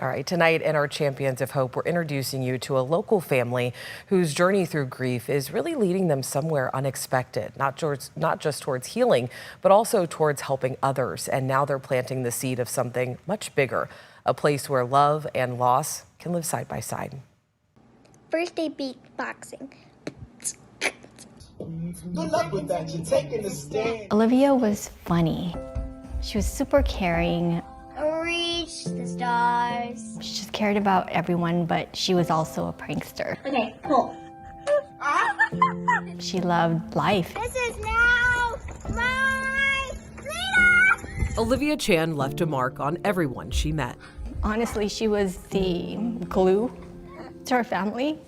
All right, tonight in our Champions of Hope, we're introducing you to a local family whose journey through grief is really leading them somewhere unexpected, not just towards healing, but also towards helping others. And now they're planting the seed of something much bigger, a place where love and loss can live side by side. First day beatboxing. Good luck with that. You're taking the stand. Olivia was funny. She was super caring. Reach the stars. She just cared about everyone, but she was also a prankster. Okay, cool. She loved life. This is now my freedom! Olivia Chan left a mark on everyone she met. Honestly, she was the glue to our family.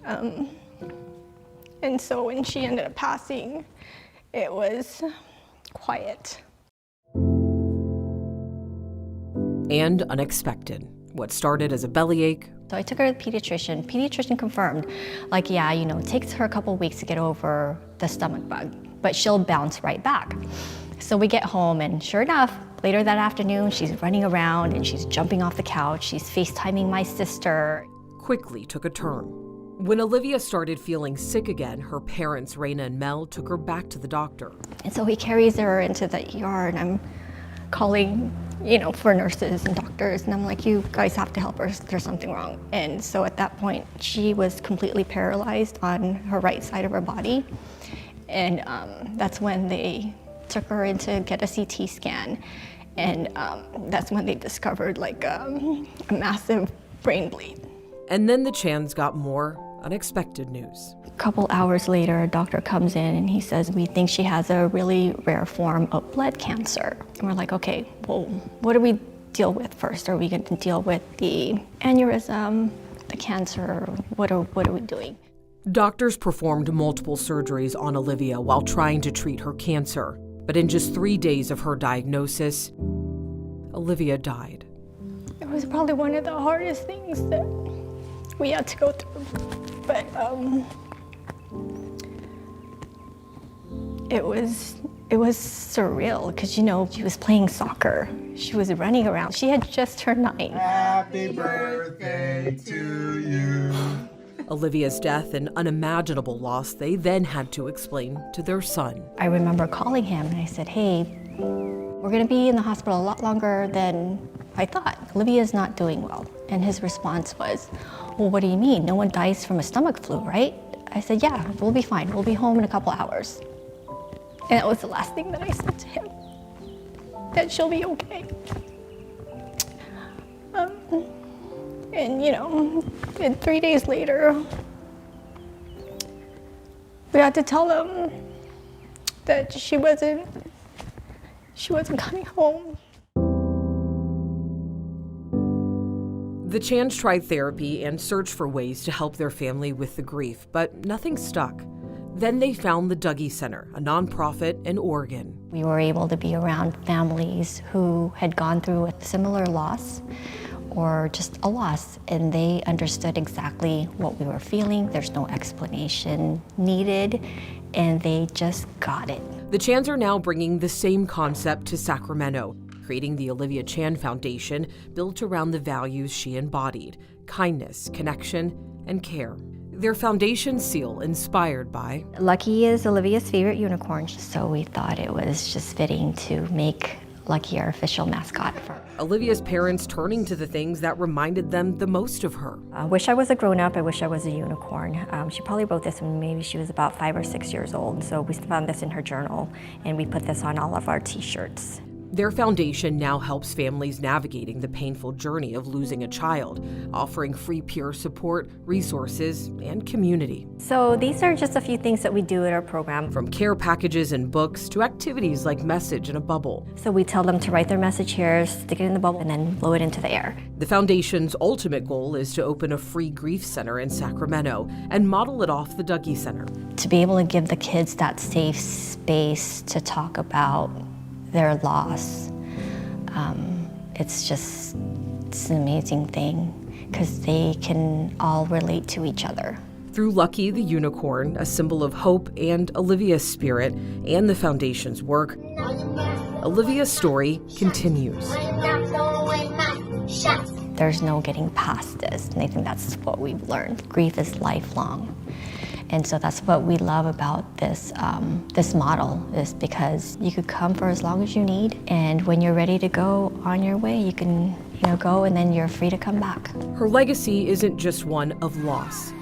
And so when she ended up passing, it was quiet. And unexpected. What started as a bellyache. So I took her to the pediatrician. Pediatrician confirmed, yeah, it takes her a couple weeks to get over the stomach bug, but she'll bounce right back. So we get home and sure enough, later that afternoon, she's running around and she's jumping off the couch. She's FaceTiming my sister. Quickly took a turn. When Olivia started feeling sick again, her parents, Raina and Mel, took her back to the doctor. And so he carries her into the ER and I'm calling for nurses and doctors, and I'm like, you guys have to help her, there's something wrong. And so at that point, she was completely paralyzed on her right side of her body. And that's when they took her in to get a CT scan. And that's when they discovered a massive brain bleed. And then the Chans got more unexpected news. A couple hours later, a doctor comes in and he says, we think she has a really rare form of blood cancer. And we're like, okay, well, what do we deal with first? Are we going to deal with the aneurysm, the cancer? What are we doing? Doctors performed multiple surgeries on Olivia while trying to treat her cancer. But in just 3 days of her diagnosis, Olivia died. It was probably one of the hardest things that we had to go through. But it was surreal because, she was playing soccer. She was running around. She had just turned 9. Happy birthday to you. Olivia's death, an unimaginable loss they then had to explain to their son. I remember calling him and I said, hey, we're going to be in the hospital a lot longer than I thought. Olivia's not doing well. And his response was, well, what do you mean? No one dies from a stomach flu, right? I said, yeah, we'll be fine. We'll be home in a couple hours. And that was the last thing that I said to him, that she'll be okay. And 3 days later, we had to tell them that she wasn't coming home. The Chans tried therapy and searched for ways to help their family with the grief, but nothing stuck. Then they found the Dougy Center, a nonprofit in Oregon. We were able to be around families who had gone through a similar loss or just a loss, and they understood exactly what we were feeling. There's no explanation needed, and they just got it. The Chans are now bringing the same concept to Sacramento, creating the Olivia Chan Foundation built around the values she embodied: kindness, connection, and care. Their foundation seal inspired by Lucky is Olivia's favorite unicorn, so we thought it was just fitting to make Lucky our official mascot. Olivia's parents turning to the things that reminded them the most of her. I wish I was a grown-up. I wish I was a unicorn. She probably wrote this when maybe she was about 5 or 6 years old. So we found this in her journal, and we put this on all of our T-shirts. Their foundation now helps families navigating the painful journey of losing a child, offering free peer support, resources, and community. So these are just a few things that we do at our program. From care packages and books to activities like Message in a Bubble. So we tell them to write their message here, stick it in the bubble, and then blow it into the air. The foundation's ultimate goal is to open a free grief center in Sacramento and model it off the Dougy Center. To be able to give the kids that safe space to talk about their loss, it's an amazing thing because they can all relate to each other. Through Lucky the unicorn, a symbol of hope and Olivia's spirit, and the foundation's work, Olivia's story continues. Shots. There's no getting past this, and I think that's what we've learned. Grief is lifelong. And so that's what we love about this, this model, is because you could come for as long as you need, and when you're ready to go on your way, you can go, and then you're free to come back. Her legacy isn't just one of loss,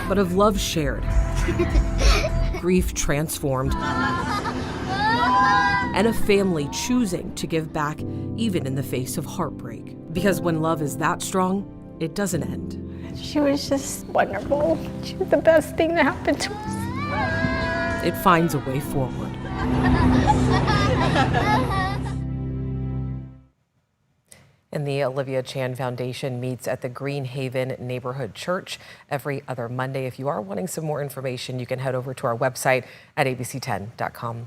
but of love shared, grief transformed, and a family choosing to give back even in the face of heartbreak. Because when love is that strong, it doesn't end. She was just wonderful. She was the best thing that happened to us. It finds a way forward. And the Olivia Chan Foundation meets at the Green Haven Neighborhood Church every other Monday. If you are wanting some more information, you can head over to our website at abc10.com.